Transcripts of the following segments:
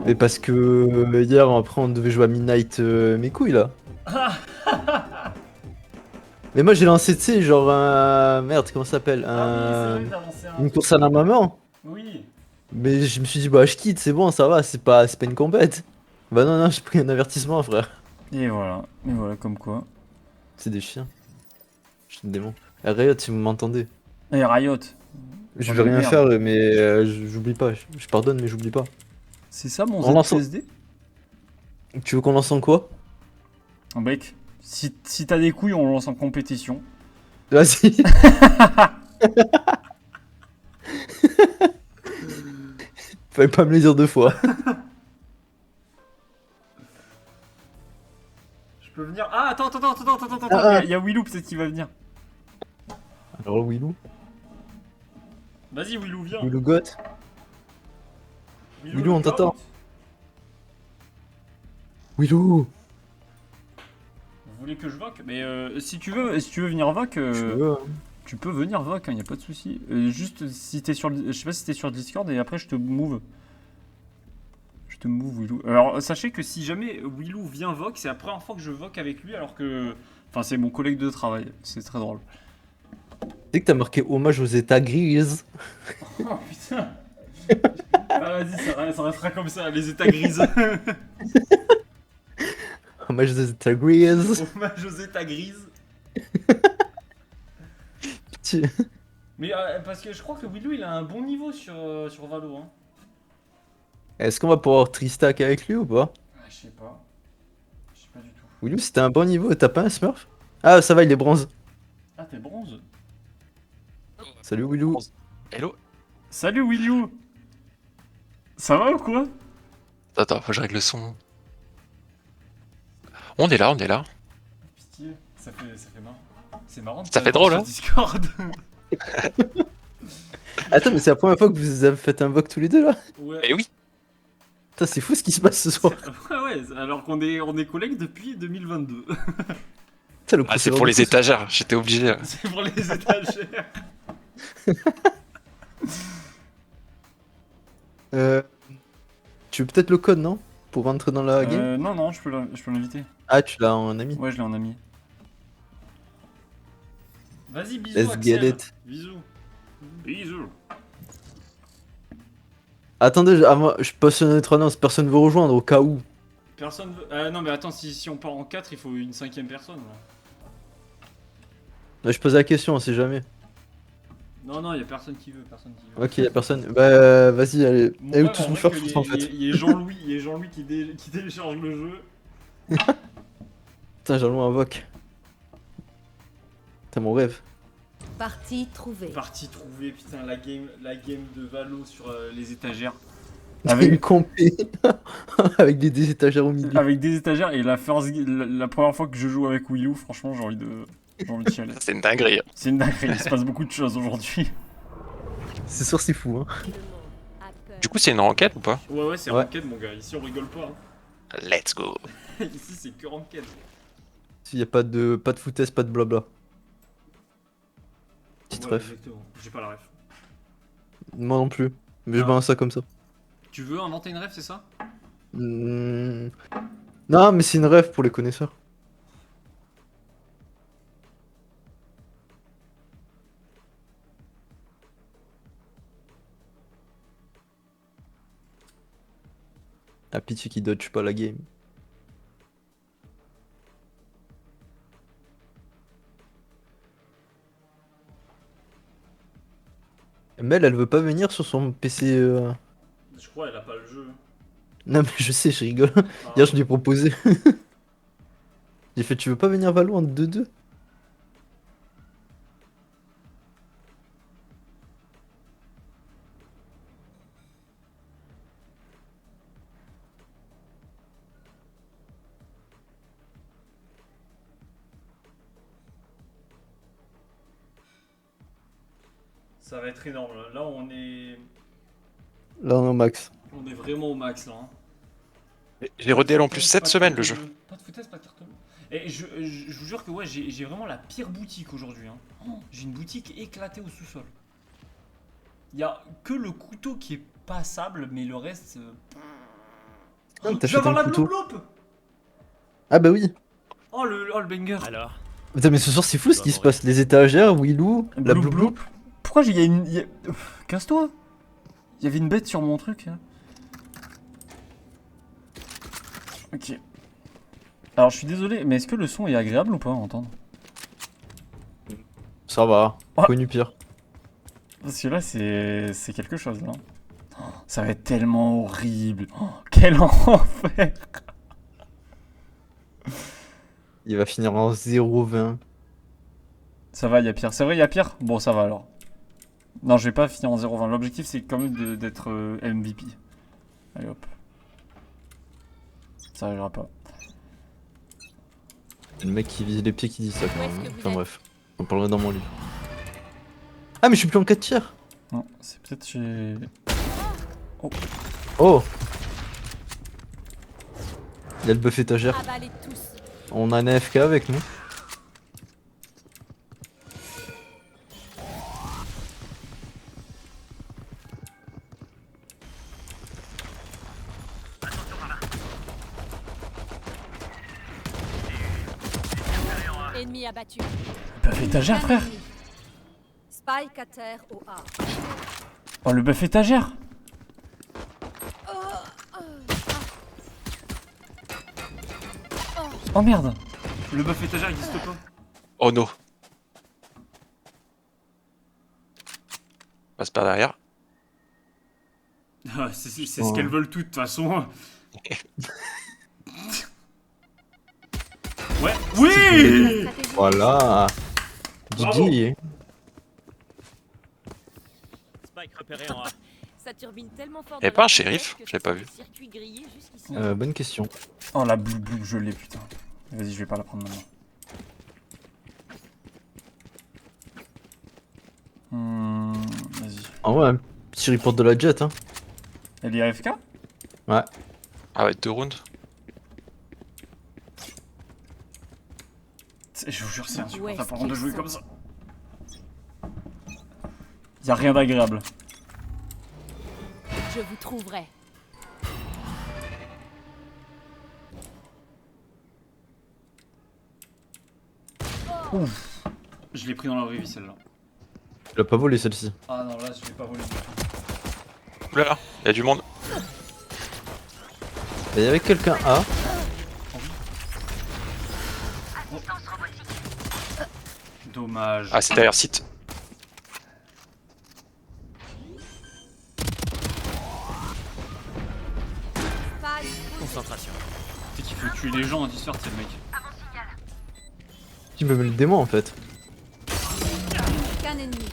Mais parce que hier, après, on devait jouer à Midnight mes couilles là. Mais moi, j'ai lancé, tu sais, genre un. Merde, comment ça s'appelle? Ah oui, c'est vrai, t'as lancé un Une truc course à la de... maman. Oui. Mais je me suis dit, bah, je quitte, c'est bon, ça va, c'est pas une compète. Bah, non, non, j'ai pris un avertissement, frère. Et voilà, comme quoi. C'est des chiens. Je suis un démon. Eh, Riot, si vous m'entendez. Et Riot, Je bande vais de rien merde. faire, mais j'oublie pas. Je pardonne, mais j'oublie pas. C'est ça mon On lance. ZPSD? Tu veux qu'on lance en quoi? Un bec. Si t'as des couilles, on lance en compétition. Vas-y. Fallait pas me le dire deux fois. Je peux venir. Ah, attends. Ah, Y a Willou peut-être qui va venir. alors, Willou. Vas-y, Willou, viens. Willou Got. Willou Willou, le on GOAT. t'attend. Willou. Vous voulez que je voque? Mais si tu veux venir voque, Tu veux, hein. tu peux venir voque, hein, y a pas de souci. Juste si t'es sur, je sais pas si t'es sur Discord et après je te move. Je te move Willou. Alors sachez que si jamais Willou vient voque, c'est la première fois que je voque avec lui alors que, enfin c'est mon collègue de travail. C'est très drôle. Tu sais que t'as marqué hommage aux états grises. Oh putain. Ah, vas-y, ça restera comme ça, les états grises. Hommage aux états grises. Hommage aux états grises. Tu- Mais parce que je crois que Willou il a un bon niveau sur Valo. Hein. Est-ce qu'on va pouvoir tristack avec lui ou pas? Ah, je sais pas. Je sais pas du tout. Willou, c'était un bon niveau. T'as pas un smurf? Ah, ça va, il est bronze. Ah, t'es bronze. Salut, Willou. Hello? Salut Willou. Ça va ou quoi? Attends, faut que je règle le son. On est là, on est là. Pitié, ça fait marrant. C'est marrant de Ça fait drôle, sur hein? Discord. Attends, mais c'est la première fois que vous avez fait un vote tous les deux là? Ouais. Eh oui! Putain, c'est fou ce qui se passe ce soir. Ouais, alors on est collègues depuis 2022. Putain, le Ah, c'est procédure pour de les fou, étagères, j'étais obligé. C'est pour les étagères. Euh, tu veux peut-être le code, non? Pour rentrer dans la game? Non, je peux l'inviter. Ah, tu l'as en ami. Ouais, je l'ai en ami. Vas-y, bisous Let's get Axel. it. Bisous. Bisous. Attendez, moi, je passe une autre annonce, personne veut rejoindre au cas où. Personne veut... non mais attends, si on part en 4, il faut une cinquième personne. Là. Là, je pose la question, on sait jamais. Non, y a personne qui veut, personne qui veut. Ok, y'a personne. Bah, vas-y, allez. Mon Allez, rêve, tous en nous vrai, faire qu'il foutre en fait. y ait Jean-Louis, qui télécharge le jeu. Putain, j'ai un invoque. T'as mon rêve. Partie trouvée. Partie trouvée, putain, la game de Valo sur les étagères. Une compé avec des étagères au milieu. Avec des étagères et la première fois que je joue avec Willou, franchement, j'ai envie de chialer. C'est une dinguerie. C'est une dinguerie, il se passe beaucoup de choses aujourd'hui. C'est sûr, c'est fou, hein. Du coup, c'est une enquête ou pas? Ouais, c'est Ouais. ranked, mon gars. Ici, on rigole pas. Let's go! Hein. Ici, c'est que ranked. S'il y a pas de foutaise, pas de blabla. Petite Ouais, ref. exactement. J'ai pas la ref. Moi non plus. Mais je Ah. balance ça comme ça. Tu veux inventer une ref, c'est ça? Hmm. Non, mais c'est une ref pour les connaisseurs. Ah, pitié qui dodge pas la game. Mel, elle veut pas venir sur son PC. Je crois, elle a pas le jeu. Non, mais je sais, je rigole. Ah. Hier, je lui ai proposé. J'ai fait, tu veux pas venir Valo en 2-2? Ça va être énorme. Là, Là, on est au max. on est vraiment au max là. Hein. J'ai redél en plus cette semaine le jeu. Pas de foutaise, pas de carte bleue. Et je vous jure que ouais, j'ai vraiment la pire boutique aujourd'hui. Hein. Oh, j'ai une boutique éclatée au sous-sol. Il y a que le couteau qui est passable, mais le reste. Ah, Je vais t'achètes avoir un la couteau. bloop bloop. Ah bah oui. Oh le banger. Alors, Putain, mais ce soir, c'est fou ce qui se passe. Les étagères, Willou, la Bloop Blue bloop. Bloop. Pourquoi il y a une... Casse-toi. Il y avait une bête sur mon truc. Là. Ok. Alors je suis désolé, mais est-ce que le son est agréable ou pas à entendre? Ça va. Oh. Connu pire. Parce que là c'est quelque chose là. Oh, ça va être tellement horrible. Oh, quel enfer. Il va finir en 0,20. Ça va, il y a pire. C'est vrai, il y a pire? Bon, ça va alors. Non, je vais pas finir en 0,20. L'objectif, c'est quand même d'être MVP. Allez hop. Ça arrivera pas. Le mec qui vise les pieds qui dit ça quand Où est-ce même. que vous Enfin êtes bref. On parlera dans mon livre. Ah mais je suis plus en 4 tiers. Non, c'est peut-être chez... Oh. Il y a le buff étagère. Avalez tous. On a un AFK avec nous. Ennemi abattu. Buff étagère, frère. Ennemi. Spike à terre au A. Oh, le buff étagère. Oh merde. Le buff étagère existe pas. Oh no. Passe par derrière. Ah, c'est ce qu'elles veulent toutes, de toute façon. Ouais. Oui. Stratégie. Voilà. Bravo. GG. Spike repéré en A. Ça turbine tellement fort. Y'a dans pas un leur shérif? tête que Je l'ai pas ça vu. fait circuit grillé jusqu'ici. Bonne question. Oh la blue blue, je l'ai putain. Vas-y, je vais pas la prendre maintenant. Vas-y. En vrai, un petit report de la jet hein. Elle est AFK? Ouais. Ah ouais, 2 rounds. Je vous jure, c'est insupportable Ouais, par contre de jouer c'est comme ça. Y'a rien d'agréable. Je vous trouverai. Ouf. Je l'ai pris dans la vraie vie celle-là. Tu l'as pas volé celle-ci. Ah non, là je l'ai pas volé. Oulala, y'a du monde. Il y avait quelqu'un A. Dommage. Ah, c'est derrière site. Spike. Concentration. C'est qu'il faut tuer les gens en Discord, c'est le mec. Tu me mets le démon en fait. Qu'un ennemi.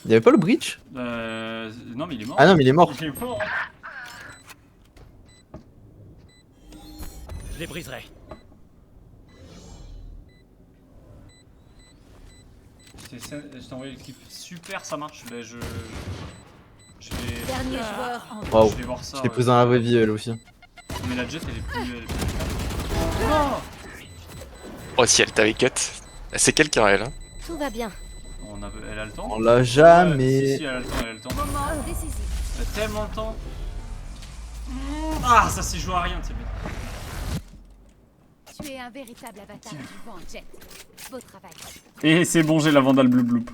Il y avait pas le breach? Non, mais il est mort. Ah non mais il est mort. Il est mort. Je les briserai. Je t'ai envoyé le clip. Super, ça marche. Bah, je vais. Dernier joueur en Waouh. Je vais voir ça. Je l'ai pris dans la vraie vie elle aussi. Mais la jet, elle est plus. Oh Oh, si elle t'avait cut. C'est quelqu'un, elle. Hein. Tout va bien. Elle a le temps. On l'a Ouais, jamais. si, elle a le temps, elle a le temps. Moment décisif. Elle a tellement le temps. Ah, ça s'est joué à rien, c'est bien. Tu es un véritable avatar vivant, Jet. Beau travail. Et c'est bon, j'ai la Vandal Blue Bloop.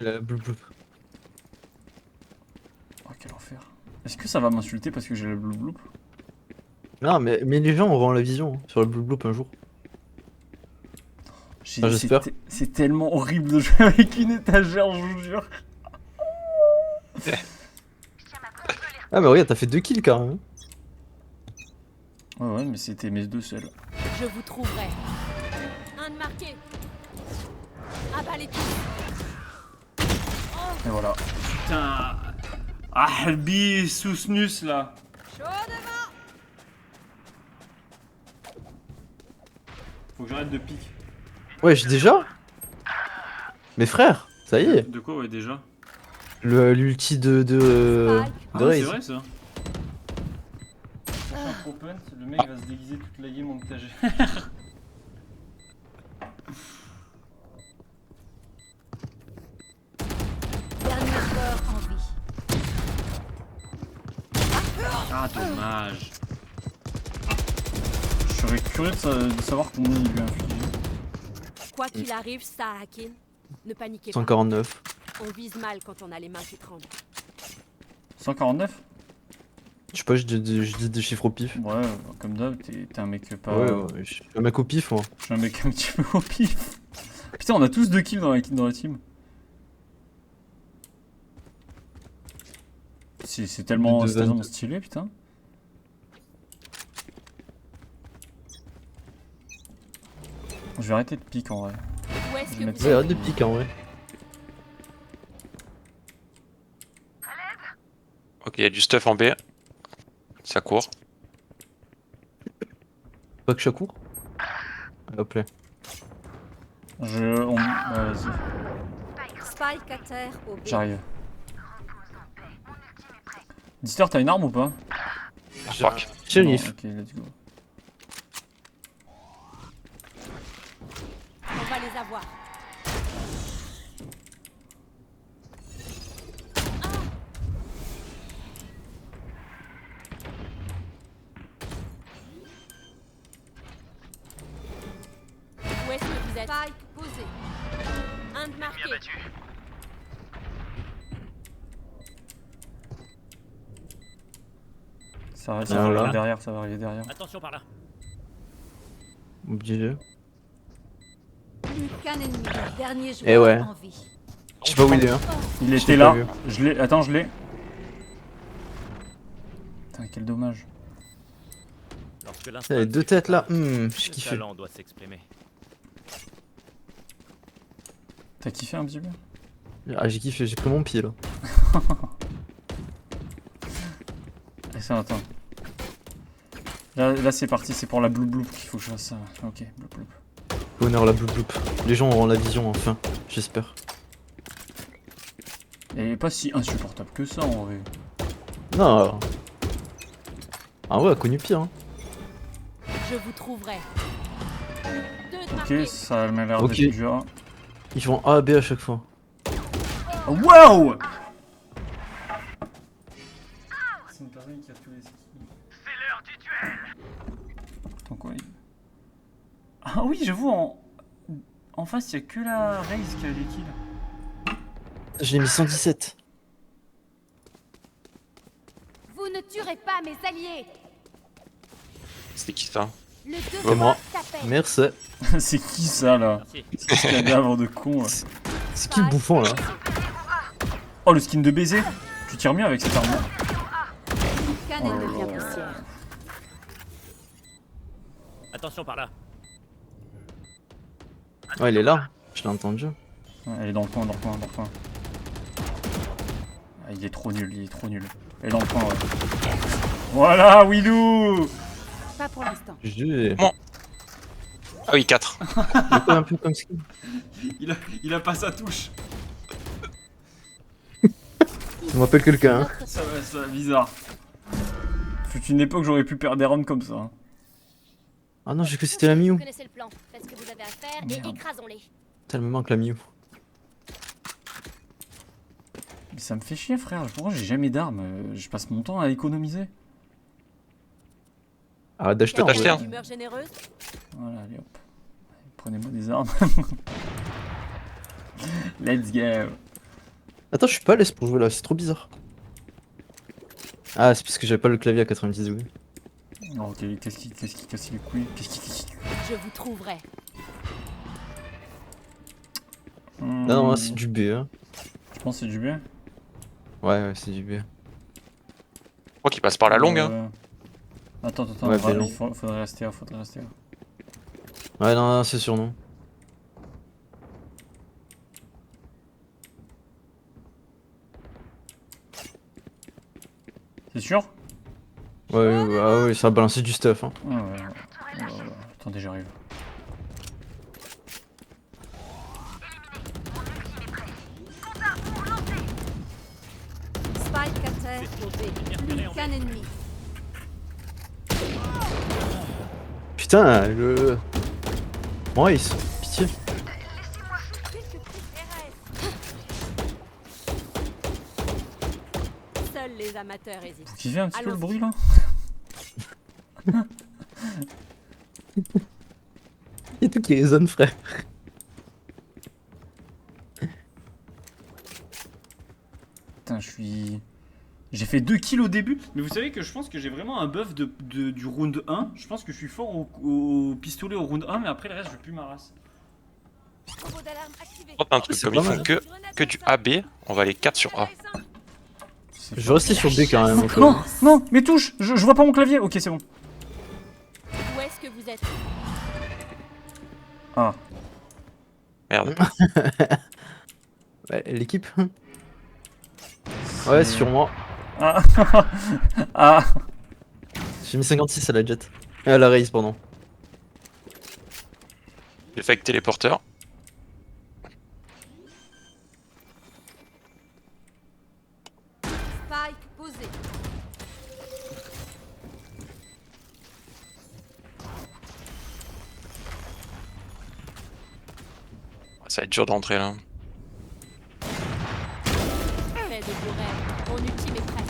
La blue blue. Oh, quel enfer. Est-ce que ça va m'insulter parce que j'ai la Blue Bloop? Non mais les gens auront la vision hein, sur le blue bloop un jour. Ah, j'espère. C'est tellement horrible de jouer avec une étagère, je vous jure. Ah mais regarde t'as fait 2 kills quand même. Ouais, mais c'était mes deux seuls. Je vous trouverai. Un de marqué. Avalez tous. Et voilà. Putain. Ah, Albi sous snus là. Chaud devant. Faut que j'arrête de pique. Wesh déjà? Mes frères, ça y est. De quoi, ouais, déjà? L'ulti de Spike. Ah, Raze. c'est vrai ça. Un pro punt, le mec va se déguiser toute la game en étagère. Dernier joueur en vie. Ah, dommage. Je serais curieux de savoir combien il lui a infligé. Quoi qu'il arrive, ça, Hakin. Ne paniquez pas. 149. On vise mal quand on a les mains qui tremblent. 149? Je sais pas, je dis des chiffres au pif. Ouais, comme d'hab, t'es un mec pas... Ouais, je suis un mec au pif, moi. Je suis un mec un petit peu au pif. Putain, on a tous 2 kills dans la team. C'est tellement stylé, putain. Je vais arrêter de pique en vrai. Où est-ce Je que vais vous mettre Ouais, ça. arrête de pique en vrai. Ok, il y a du stuff en B. Ça court. Pas que ça court. Hop là. Vas-y, Spike à terre au B. j'arrive. Dister, t'as une arme ou pas? Fuck. Shérif. Non, ok, let's go. On va les avoir. Où est-ce que vous êtes? Spike posé. Un de marqué. Ça va Voilà. arriver derrière, ça va arriver derrière. Attention par là. Obligé. Plus qu'un ennemi. Dernier joueur Eh ouais. en vie. Je sais pas où il est, hein. Il Je était l'ai là. pas vu. Je l'ai. Attends, je l'ai. Putain, quel dommage. Lorsque Il y l'instinct a les deux têtes là. le Je kiffe. talent doit s'exprimer. T'as kiffé un petit peu? Ah, j'ai kiffé, j'ai pris mon pied là. Attends. Là c'est parti, c'est pour la blue bloop qu'il faut que je fasse ça. Ok, blue bloop. Honneur la bloup bloup. Les gens auront la vision enfin, j'espère. Elle est pas si insupportable que ça en vrai. Non. Ah ouais, connu pire. Hein. Je vous trouverai. Deux de Ok, marqués. ça m'a l'air Ok. d'être dur. Ils font A, B à chaque fois. Oh, wow! C'est une personne qui a tous les skills. C'est l'heure du duel! Attends quoi Ah oui, j'avoue, en face, il y a que la Raze qui a les kills. Je l'ai mis 117. Vous ne tuerez pas mes alliés. C'était qui ça? Le C'est moi. devoir t'appelle. Merci. C'est qui ça là? Merci. C'est ce cadavre de con. Ouais. C'est qui le bouffon là? Oh, le skin de baiser! Tu tires mieux avec cette arme. Qu'un Oh ennemi là bien là. poussière. Attention par là. Ouais, il est là. Je l'ai entendu. Ouais, elle est dans le coin, Ah, il est trop nul, Elle est dans le coin, ouais. Voilà, Willou! Pas pour l'instant. J'ai Ah oui, 4. un peu comme skin. Il a pas sa touche. Ça m'appelle quelqu'un. Hein. Ça va bizarre. Fut une époque, j'aurais pu perdre des rounds comme ça. Hein. Ah non, j'ai cru que c'était la Miu. Vous connaissez le plan. Faites ce que vous avez à faire Merde. et écrasons-les. Ça me manque la Miu. Mais ça me fait chier, frère. Pourquoi j'ai jamais d'armes? Je passe mon temps à économiser. Arrête d'acheter. Peut en t'acheter fait. un. D'humeur généreuse. Voilà, allez hop. Prenez-moi des armes. Let's go. Attends, je suis pas à l'aise pour jouer là, c'est trop bizarre. Ah, c'est parce que j'avais pas le clavier à 90 degrés. Oh, ok, qu'est-ce qui casse les couilles? Je vous trouverai. Ah non, c'est du B. Hein. Je pense que c'est du B. Ouais, c'est du B. Je crois qu'il passe par la longue. Hein. Attends, Ouais, vraiment, mais il faudrait rester là, Ouais, non, c'est sûr, non. C'est sûr? Ouais, ça a balancé du stuff. Hein. Ouais. Attendez, j'arrive. Spike à terre au B. Plus qu'un ennemi. Putain, le. Maurice, pitié. Seul Seuls les amateurs hésitent. Faut qu'il vienne un petit peu le Allons-y. bruit là. Il y a tout qui résonne, frère. Putain, je suis. J'ai fait 2 kills au début, mais vous savez que je pense que j'ai vraiment un buff du round 1. Je pense que je suis fort au pistolet au round 1, mais après le reste, je plus ma race. Combo d'alarme activé. Hop, un truc C'est comme pas ils font mal. que du AB, on va aller 4 sur A. C'est Je fort. vais rester sur B quand même. au cas Non, où. non, mais touche, je vois pas mon clavier. Ok, c'est bon. Où est-ce que vous êtes? Ah, Merde. Ouais, l'équipe. Ouais, sur moi. ah, ah. J'ai mis 56 à la jet. À la race, pardon. J'ai fait avec téléporteur. Spike posé. Ça va être dur de rentrer là. Fais de vos rêves. Mon ultime est prêt.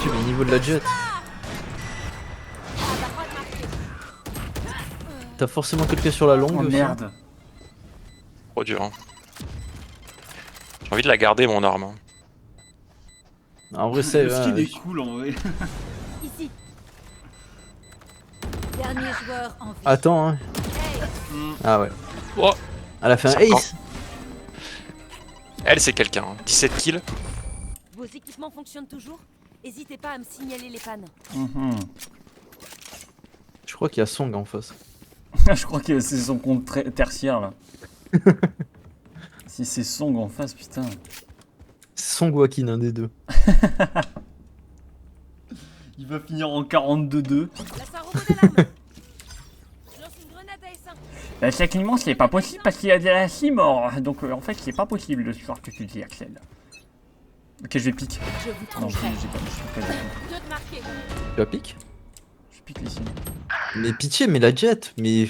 Tu le niveau de la jet. Ah, la droite marquée. T'as forcément quelqu'un sur la longue Oh aussi. merde. Trop dur. Hein. J'ai envie de la garder mon arme. Hein. En vrai, c'est. Le skin est cool en vrai. Ici. Dernier joueur en vie. Attends, hein. Hey, Ah ouais. Oh, Elle a fait un 50. ace. elle c'est quelqu'un. Hein. 17 kills. vos équipements fonctionnent toujours? N'hésitez pas à me signaler les pannes. Mhm. Je crois qu'il y a Song en face. Je crois que c'est son compte tertiaire là. Si c'est Song en face, putain. Song ou Akin, un des deux. Il va finir en 42-2. Là, ça robot d'alarme. Je lance une grenade à essaim. Techniquement, c'est pas possible parce qu'il y a déjà 6 morts. Donc en fait, c'est pas possible le soir que tu dis, Axel. Ok, je vais pique. Je vous Non, je trouverai. j'ai pas, je pique pas du tout. Deux de marqués. Tu as pique? Je pique ici. Mais pitié, mais la jet, mais.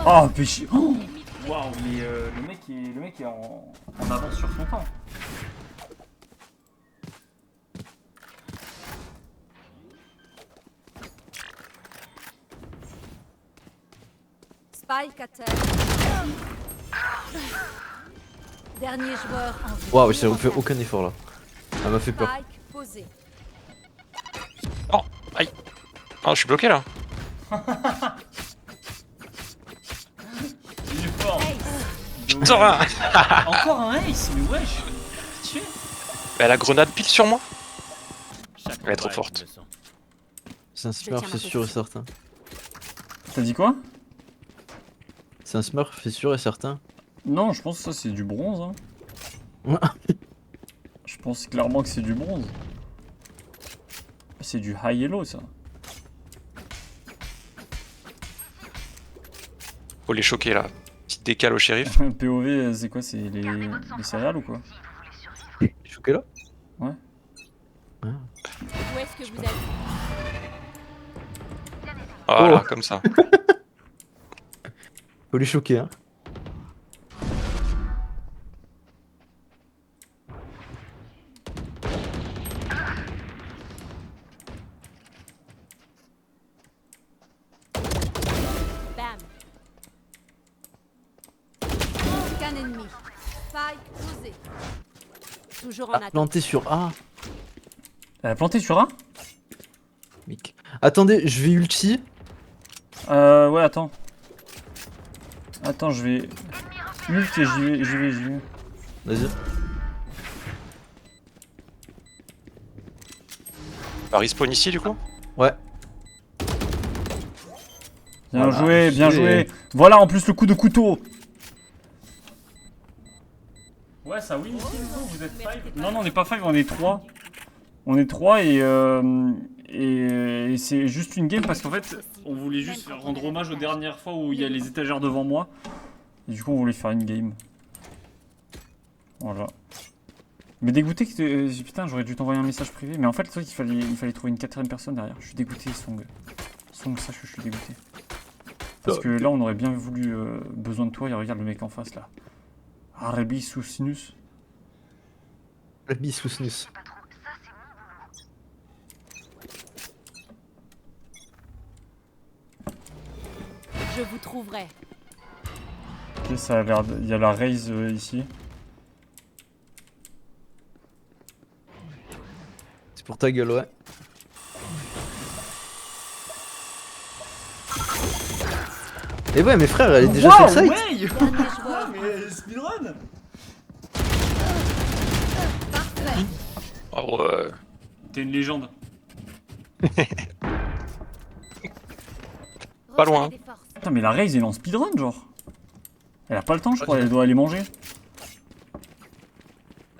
Oh, péché. Oh waouh, mais le mec est en avance sur son temps. Spike à terre. Dernier joueur en vie. Waouh, j'ai fait aucun effort là. Elle m'a fait peur. Spike posé. Oh, aïe. Oh, je suis bloqué là. Il est fort. Ace. Putain, Encore un ace, mais wesh. Pitié. bah, la grenade pile sur moi. Chaque Elle est trop combat forte. une leçon. C'est un smurf, tiens c'est ma sûr et position. certain. T'as dit quoi? C'est un smurf, c'est sûr et certain. Non, je pense que ça c'est du bronze. Hein. Je pense clairement que c'est du bronze. C'est du high yellow ça. Faut les choquer là. Petite décale au shérif. POV, c'est quoi? C'est les céréales ou quoi? Choqué là? Ouais. Ah. Où est-ce que vous êtes? Voilà, Oh. comme ça. Faut les choquer, hein. Bam. Aucun ennemi. Spike posé. Toujours en Ah, attente. planté sur A. Elle a planté sur A? Mec. Attendez, je vais ulti. Ouais, attends. Attends, je vais. Ult et j'y vais. Vas-y. Va respawn ici du coup. Ouais. Bien Voilà, joué, bien c'est- joué. Voilà en plus le coup de couteau. Ouais, ça win ici, du coup, vous êtes 5. Non, non, on n'est pas 5, on est 3. On est 3 et c'est juste une game parce qu'en fait, on voulait juste rendre hommage aux dernières fois où il y a les étagères devant moi. Et du coup, on voulait faire une game. Voilà. Mais dégoûté que putain, j'aurais dû t'envoyer un message privé. Mais en fait, le truc, il fallait trouver une 4ème personne derrière. Je suis dégoûté, Song. Song, sache que je suis dégoûté. Parce que là, on aurait bien voulu besoin de toi. Et regarde le mec en face là. Arabi sous sinus. La bise ou snus. Je vous trouverai. Ok, ça a l'air. Il y a la raise ici. C'est pour ta gueule, ouais. Et ouais, mais frère, elle est déjà sur le site. Dernier joueur. Mais speedrun. Parfait. Oh ouais. T'es une légende. Pas loin. Reprenez des forces. Putain, mais la raise elle est en speedrun, genre. Elle a pas le temps, je crois, elle doit aller manger.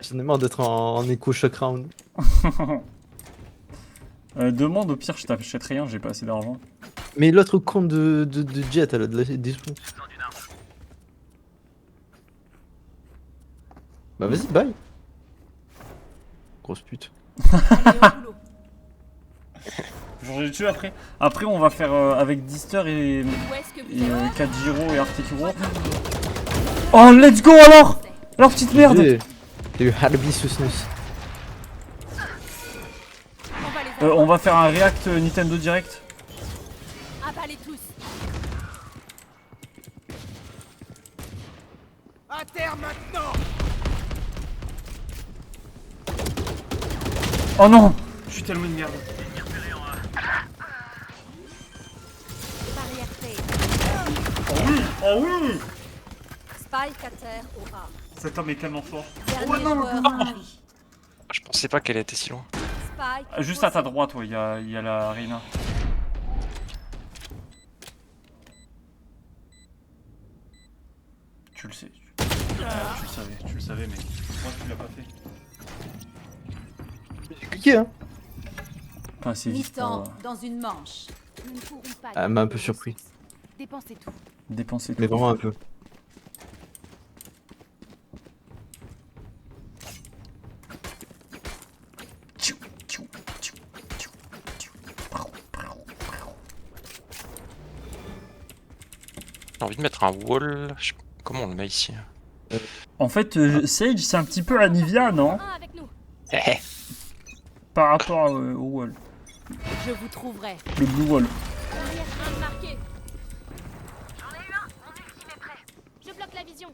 J'en ai marre d'être en écho chaque round. Demande, au pire, je t'achète rien, j'ai pas assez d'argent. Mais l'autre compte de Jet, elle a de la dispo. Bah vas-y, bye. Grosse pute. Allez au boulot. Genre, j'ai tué après. Après, on va faire avec Dister et Où est-ce que vous êtes? Kajiro et Artekuro. Oh, let's go alors! Alors, petite merde! J'ai eu Harbi sous snus. On va les On va faire un react Nintendo Direct. avalez tous. Oh non! Je suis tellement une merde. Barrière faite. Oh oui! Spike à terre au rat. Cet homme est tellement fort. Dernier joueur en vie. Je pensais pas qu'elle était si loin. Spike. Juste à ta droite, ouais, il y a la Reina. Tu le sais. Tu le savais, mais moi tu l'as pas fait. J'ai cliqué, hein. Pas assez vite pour Mi-temps dans une manche. Nous ne pourrons pas. Elle m'a un peu surpris. Dépensez tout. dépenser tout. Mais vraiment un peu. Tchou, tchou, tchou, tchou, tchou. Prou, prou, prou. J'ai envie de mettre un wall. Comment on le met ici? En fait, Sage, c'est un petit peu Anivia, non? Un avec nous. Par rapport au wall. Je vous trouverai. Le blue wall. Barrière 1 marquée. J'en ai eu un. Mon ultime est prêt. Je bloque la vision.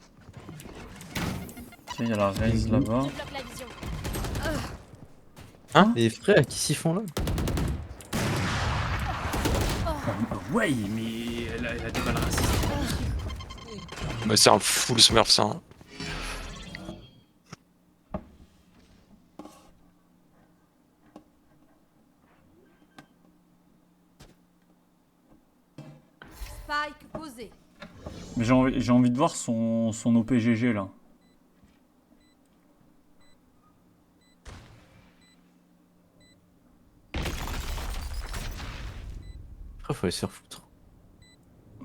Ok, il y a la raise là-bas. Je bloque la vision. Les frères, qui s'y font là? Ouais, mais elle a des balles racistes. Mais c'est un full smurf ça. Hein. Spike posé. Mais j'ai envie de voir son OPGG là. Après, faut aller se faire foutre.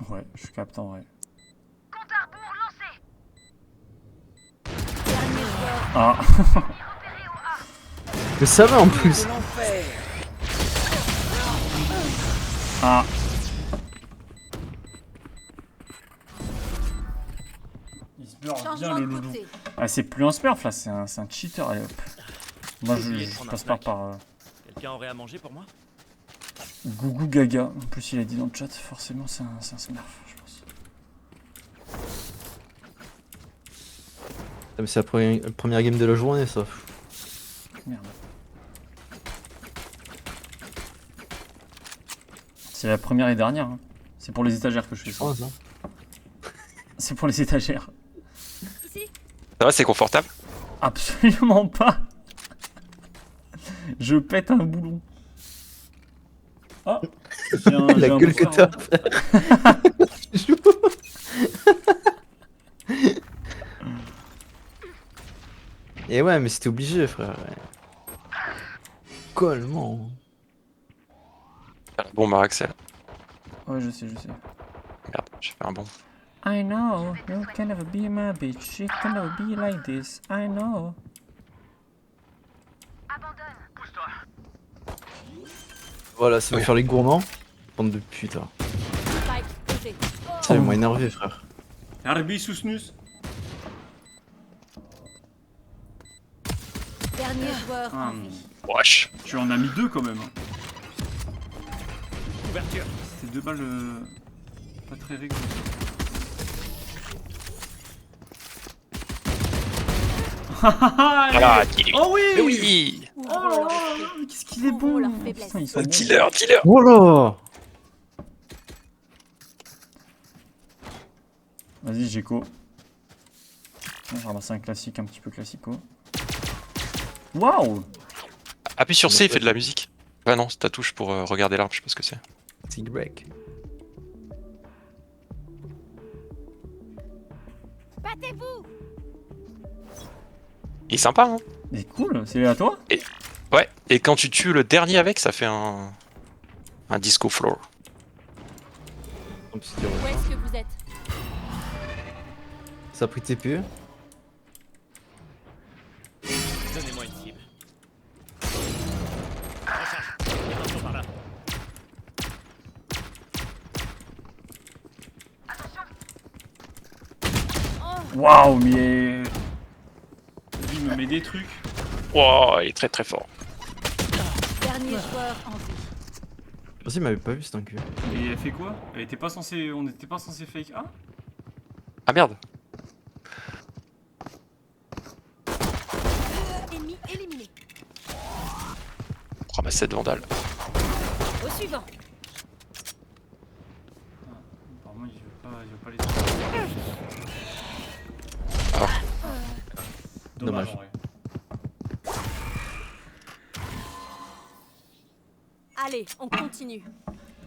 Ouais, je capte en vrai. Dernier joueur. Ah, Mais ça va en plus. ah. Il se beurre bien Changement le de loulou. côté. Ah, c'est plus un smurf là, c'est un cheater. Allez hop. Moi je passe pas par Quelqu'un aurait à manger pour moi? Gougou Gaga. En plus, il a dit dans le chat, forcément, c'est un smurf, je pense. Ah, mais c'est la première game de la journée, ça. Merde. C'est la première et dernière. Hein. C'est pour les étagères que je fais Je ça. pense, hein. C'est pour les étagères. Ici. Ça va, c'est confortable? Absolument pas. Je pète un boulon. Ah, j'ai un, La j'ai un gueule que booster, t'as. hein. Et ouais, mais c'était obligé, frère. Ouais. Collement. La bombe à Axel. Ouais, je sais. Merde, j'ai fait un bon. I know, you can never be my bitch, you can never be like this, I know. Voilà, ça va faire les gourmands. Bande de putes, là. Spike posé. Ça m'a énervé, frère. Harbi sous snus. Dernier Dernier joueur Ah, en vie. Wesh. tu en as mis 2 quand même. Ouverture. C'est 2 balles pas très réglées. Voilà, killé. Oh oui. Mais oui. Oh là là, mais qu'est-ce qu'il est Ouvrons bon. leur faiblesse. Putain, ils sont bons. Dealer, dealer. Oh là. Vas-y, Géco. Je ramasse un classique, un petit peu classico. Waouh. Appuie sur C, il fait de la musique. Ah non, c'est ta touche pour regarder l'arme, je sais pas ce que c'est. C'est break. Battez-vous! Il est sympa, hein. C'est cool, c'est à toi? Ouais, et quand tu tues le dernier avec, ça fait un disco floor. Un petit Où tir. est-ce que vous êtes? Ça a pris TPE. Donnez-moi une cible. Recharge. Attention par là. Waouh, mais. Lui il me met des trucs. Wow, il est très très fort. Dernier joueur en vie. Vas-y, il m'avait pas vu, c'est un cul. Et elle fait quoi? Elle était pas censée. On n'était pas censé fake A? Ah merde. Ennemi éliminé. On ramasse cette vandale. Au suivant. Apparemment, il veut pas les. Ah. Dommage. Dommage. En vrai. Allez, on continue.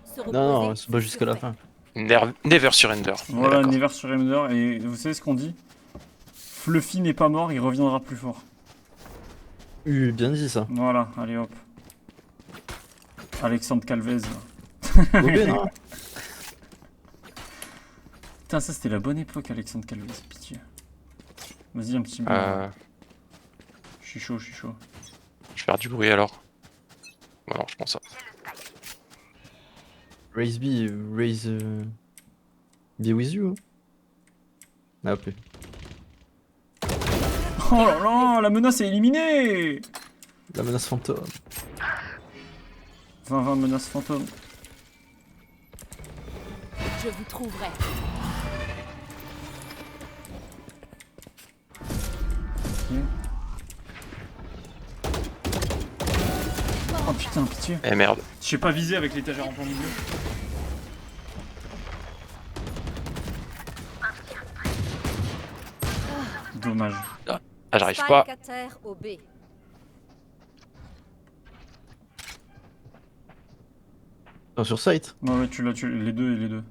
Se Non, reposer, non, c'est pas c'est jusqu'à la surfait. fin. Never surrender. On est Voilà, d'accord. Never Surrender. Et vous savez ce qu'on dit? Fluffy n'est pas mort, il reviendra plus fort. Bien dit ça. Voilà, allez hop. Alexandre Calvez. Là. Ok, non. Putain, ça c'était la bonne époque, Alexandre Calvez, pitié. Vas-y, un petit peu. Je suis chaud, je suis chaud. Je vais faire du bruit alors. Ouais, non, je pense ça. Raise B, raise. Be with you. Hein. Ah, ok. Oh là là, la menace est éliminée. La menace fantôme. 20-20 menace fantôme. Je vous trouverai. Oh putain, pitié. Eh merde. Je sais pas viser avec l'étagère en plein milieu. Dommage. Ah, j'arrive Spike pas. à terre au B. Non, sur site. Ouais, ouais, tu l'as tué, les deux et les deux.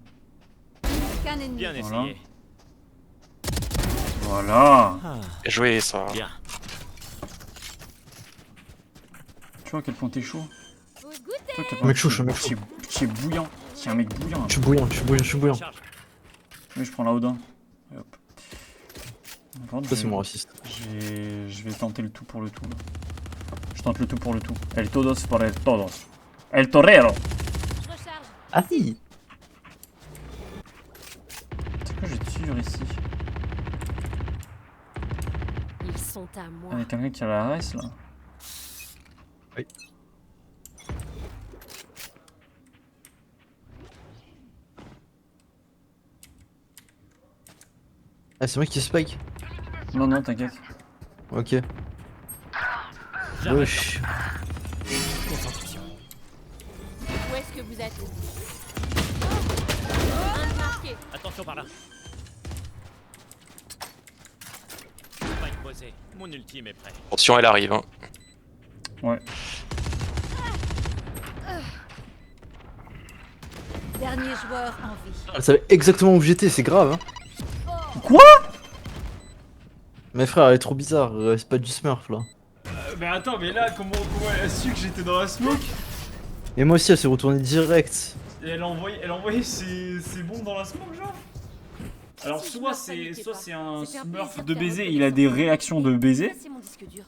Qu'un ennemi. Bien Voilà. essayé. Voilà. Ah, Bien joué ça. bien. Tu vois à quel point t'es chaud. Vous goûtez. Toi, à quel point Mec tu- chaud, chaud, mec chaud. Tu es bouillant. C'est un mec bouillant. Je suis bouillant, je suis bouillant, je suis bouillant. Charge. Oui, je prends la Odin. Et hop. Par contre, Ça, je- c'est mon raciste. Je vais tenter le tout pour le tout. Là. Je tente le tout pour le tout. El todos por el todos. El torero. Je recharge. Ah si. C'est quoi, j'ai tué ici. Ils sont à moi. Il y a quelqu'un qui a la RS là. Oui. Ah, c'est moi qui spike. Non, non, t'inquiète. Ok. J'arrête. Wesh. Concentration. Où est-ce que vous êtes? Un marqué. Attention par là. Spike posé. Mon ultime est prêt. Attention, elle arrive. Hein. Ouais. Dernier joueur en vie. Elle savait exactement où j'étais, c'est grave. Hein. Quoi? Mais frère, elle est trop bizarre. C'est pas du smurf là. Mais attends, mais là, comment elle a su que j'étais dans la smoke? Et moi aussi, elle s'est retournée direct. Et elle a envoyé ses bombes dans la smoke, genre? Alors, Si je soit meurs, c'est paniquez pas. un C'est un smurf plaisir de de baiser, faire il a des reconnaissance. réactions de baiser, C'est mon disque dur.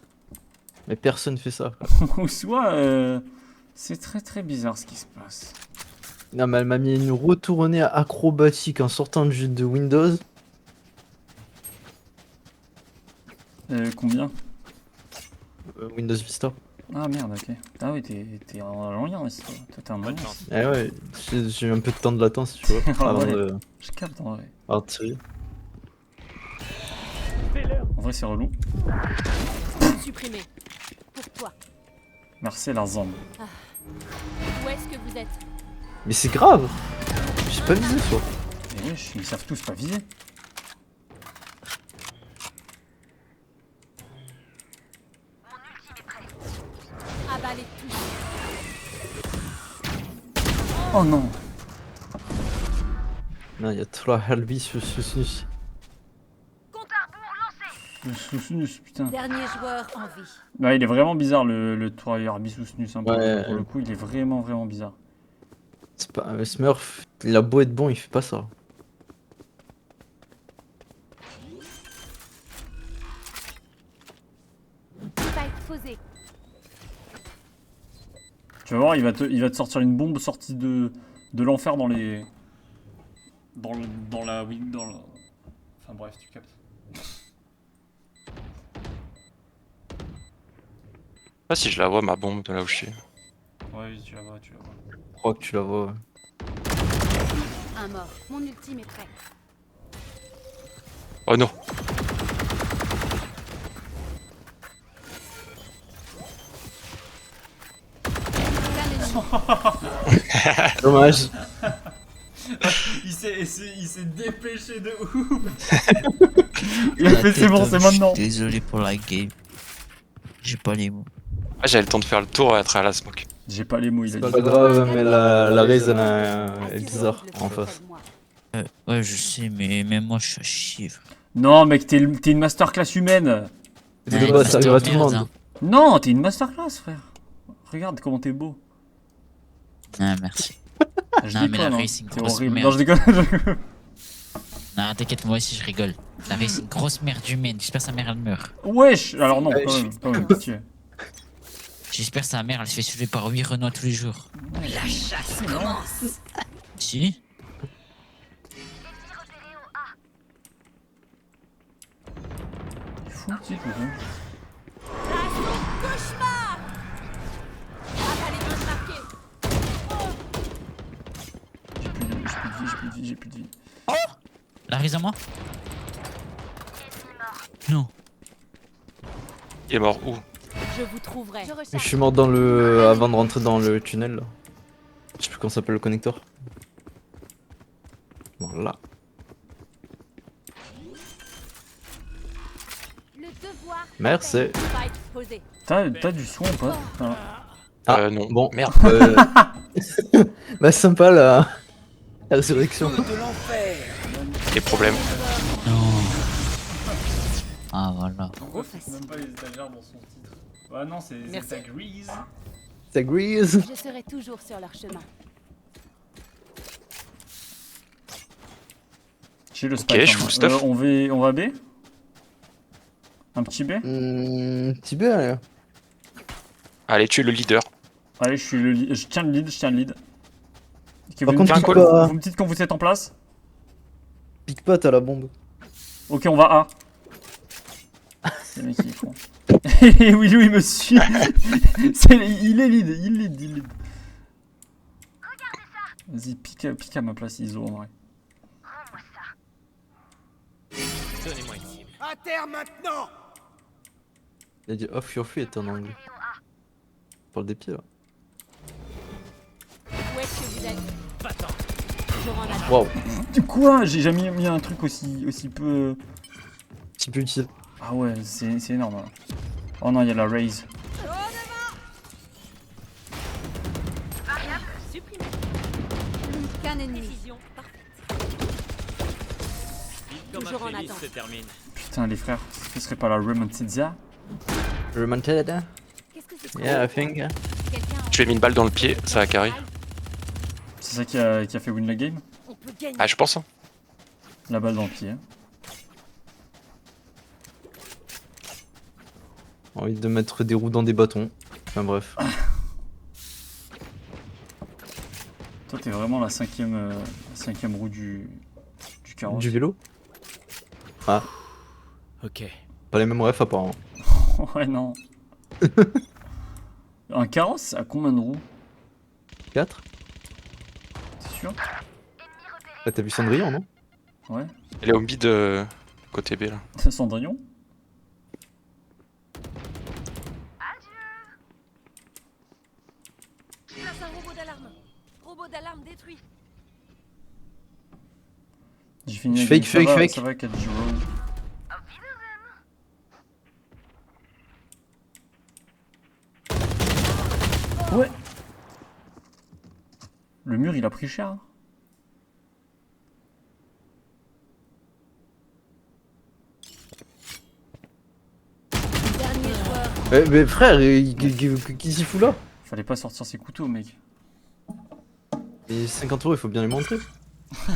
Mais personne fait ça. Frère. ou soit c'est très très bizarre ce qui se passe. Non, mais elle m'a mis une retournée acrobatique en sortant de Windows. Combien? Windows Vista. Ah merde, ok. Ah oui, t'es en lien, mais toi. Toi, t'es en Bonne lien. chance. Eh ouais, j'ai eu un peu de temps de latence, tu vois, Ah avant ouais. de Je capte en vrai. avant de tirer. En vrai, c'est relou. Supprimé. Pour toi. Merci Larzan. Où est-ce que vous êtes? Mais c'est grave. J'ai pas visé, toi. Et wesh, ils savent tous pas viser. Abalez tous. Oh non. Non, il y a trois Helby sur ce. Le sous-snus, putain. Dernier joueur en vie. Ouais, il est vraiment bizarre le tour sous-snus. Hein, Ouais. pour le coup, il est vraiment bizarre. C'est pas Smurf, il a beau être bon, il fait pas ça. Spike posé. Tu vas voir, il va te sortir une bombe sortie de l'enfer dans les. Dans la. Enfin bref, tu captes. Je sais pas si je la vois ma bombe de là où je suis. Ouais, oui, tu la vois, tu la vois. Je crois que tu la vois. Ouais. Un mort. Mon ultime est prêt. Oh non. Dommage. Il s'est dépêché de ouf. Il a fait c'est bon, c'est maintenant. Je suis désolé pour la game. J'ai pas les mots. Ah, j'avais le temps de faire le tour à travers la smoke. J'ai pas les mots, il a C'est dit. pas grave, mais la raise elle est bizarre en face. Ouais, je sais, mais même moi, je suis à chier. frère. Non, mec, t'es une masterclass humaine. C'est Ouais, de base, ça arrive à master tout le merde, monde. hein. Non, t'es une masterclass, frère. Regarde comment t'es beau. Non, merci. Je Non, mais la déconne, hein. race, c'est une T'es grosse horrible. merde. Non, je déconne. Non, t'inquiète, moi aussi, je rigole. La race, c'est une grosse merde humaine. J'espère que sa mère, elle meurt. Wesh. Alors non, Ouais, quand même, pitié. J'espère que sa mère, elle se fait soulever par 8 Renois tous les jours. La chasse commence. Si? Il est fou, le type, ou quoi Cauchemar. Abalez tous marqués. J'ai plus de vie. La race à moi? Non. Il est mort où? Je vous trouverai. Je Je recherche. suis mort dans le. Avant de rentrer dans le tunnel là. Je sais plus comment s'appelle le connecteur. Voilà. Le devoir. Merci. Spike posé. T'as du soin ou pas? Enfin, Ah, non. bon. Merde. Bah sympa la résurrection. Les problèmes. Non. Ah, voilà. Trop facile. même pas les étagères dans son titre. Ouais, non, c'est Merci. ta grise. Ça grise. Je serai toujours sur leur chemin. J'ai le Ok, spike. je hein. full stuff. On va B? Un petit B? Petit peu, allez. Allez, tu es le leader. Allez, je tiens le lead, je tiens le lead. Ok, Par vous, contre, me dites pique quand- pas. vous me dites quand vous êtes en place? Pique pas, t'as la bombe. Ok, on va A. C'est le mec qui est con. Et Willou il me suit. Il est lead. Vas-y, pique à ma place ISO en vrai. Donnez-moi une cible. Il a dit off your feet en anglais. On parle des pieds là. Où est-ce que vous êtes? Va-t'en. Toujours en attente. Waouh, Du quoi? J'ai jamais mis un truc aussi peu. petit peu utile. Ah ouais, c'est énorme. Hein. Oh non, il y a la raise. Supprimé. Qu'un ennemi. Précision. Vite comme Toujours un en playlist attente. se termine. Putain, les frères, ce serait pas la Remontezia? Remonted? Qu'est-ce que c'est? Yeah, I think. Quelqu'un en- Tu lui as mis une balle dans le pied, ça a carré. C'est ça qui a fait win la game? On peut gagner. Ah, je pense. Hein. La balle dans le pied. Envie de mettre des roues dans des bâtons. Enfin bref. Toi, t'es vraiment la cinquième roue du carrosse. Du vélo? Ok. Pas les mêmes refs apparemment. Ouais, non. Un carrosse à combien de roues? 4. T'es sûr? Ah, t'as vu Cendrillon, non? Ouais. Elle est au mid côté B là. Cendrillon? Place un robot d'alarme. Robot d'alarme détruit. J'ai fini Je la game. fake, fake, fake. Ça va, 4 Rose. Ouais. Le mur, il a pris cher. Hein. Dernier joueur. Mais frère, qui s'y fout là? Fallait pas sortir ses couteaux, mec. Les 50 €, il faut bien les montrer.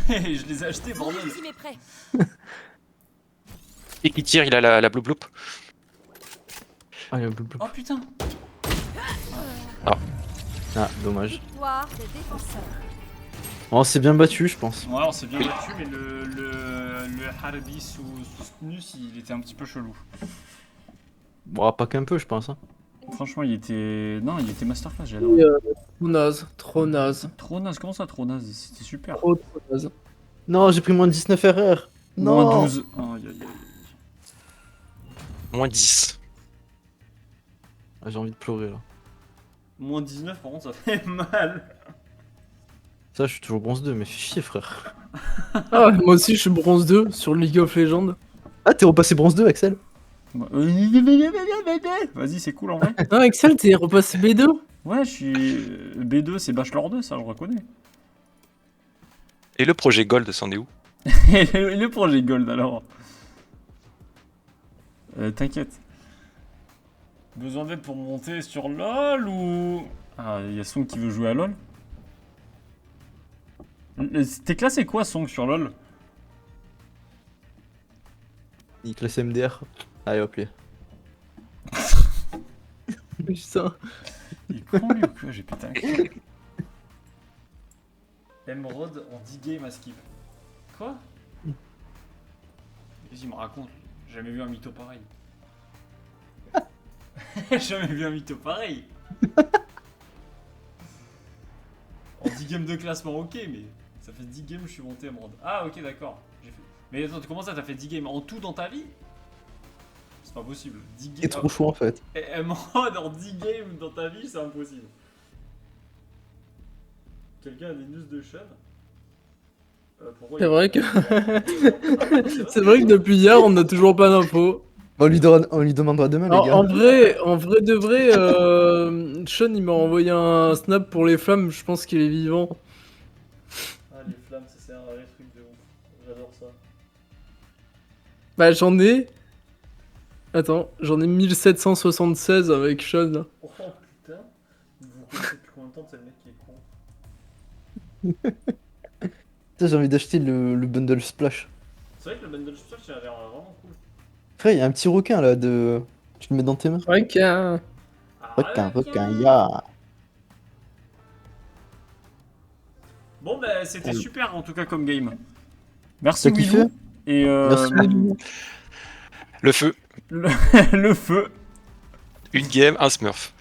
Je les ai achetés, Mon bordel. ultime est prêt. Et qui tire, il a la blue bloop. Ah, il y a un blou- blou- Oh putain. Ah, dommage. Victoire des défenseurs. On s'est bien battu, je pense. Ouais, on s'est bien battu, mais le Harbi sous Snus, il était un petit peu chelou. Bon, pas qu'un peu, je pense. Hein. Franchement, il était. Non, il était masterclass, j'ai adoré. Trop naze, trop naze. Trop naze, comment ça, trop naze? C'était super. Trop naze. Non, j'ai pris moins de 19 RR. Non. Moins 12. Aïe, aïe, aïe. Moins 10. Ah, j'ai envie de pleurer là. Moins 19, par contre, ça fait mal. Ça, je suis toujours bronze 2, mais fais chier, frère. Ah, moi aussi je suis bronze 2 sur League of Legends. Ah, t'es repassé bronze 2, Axel? Vas-y, c'est cool en vrai. Ah, Axel, t'es repassé B2? Ouais, je suis. B2, c'est Bachelor 2, ça, je reconnais. Et le projet Gold, c'en est où? Et le projet Gold alors? T'inquiète. Besoin d'aide pour monter sur LoL ou. Ah, il y a Song qui veut jouer à LoL. T'es classé quoi, Song, sur LoL? Il classe MDR. Allez, hop, les. Putain. Il est con lui ou quoi? J'ai pété un câble. Emerald en 10 games à skip. Quoi? Qu'est-ce qu'il me raconte? J'ai jamais vu un mytho pareil. J'ai jamais vu un mytho pareil. En 10 games de classement, ok, mais ça fait 10 games que je suis monté Emerald. Ah, ok, d'accord. J'ai fait... Mais attends, comment ça, t'as fait 10 games en tout dans ta vie? C'est pas possible. 10 games. C'est trop chaud en fait. Emerald en 10 games dans ta vie, c'est impossible. Quelqu'un a des news de Sean? Pourquoi C'est il- vrai que. C'est vrai que depuis hier, on n'a toujours pas d'infos. On lui demandera demain, les Alors, gars. en vrai de vrai, Sean il m'a envoyé un snap pour les flammes, je pense qu'il est vivant. Ah, les flammes, ça c'est un vrai truc de ouf. J'adore ça. Bah j'en ai. Attends, j'en ai 1776 avec Sean. Là. Oh putain, vous connaissez depuis combien de temps c'est le mec qui est con? Putain, j'ai envie d'acheter le bundle splash. C'est vrai que le bundle splash il a l'air vraiment cool. Frère, il y a un petit requin là de. Tu le mets dans tes mains? Requin. Requin, ya. Bon bah c'était super en tout cas comme game. Merci T'as kiffé? Willou. Et Merci, Willou. Le feu. le feu. Une game, un smurf.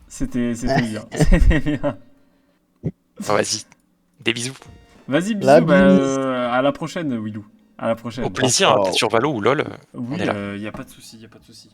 C'était bien. C'était bien. Ah, vas-y. Des bisous. Vas-y La bisous, bah, bise. à la prochaine Willou. À la prochaine. Au plaisir, hein, peut-être sur Valo ou LoL. Oui, on est là. y a pas de souci, y a pas de souci.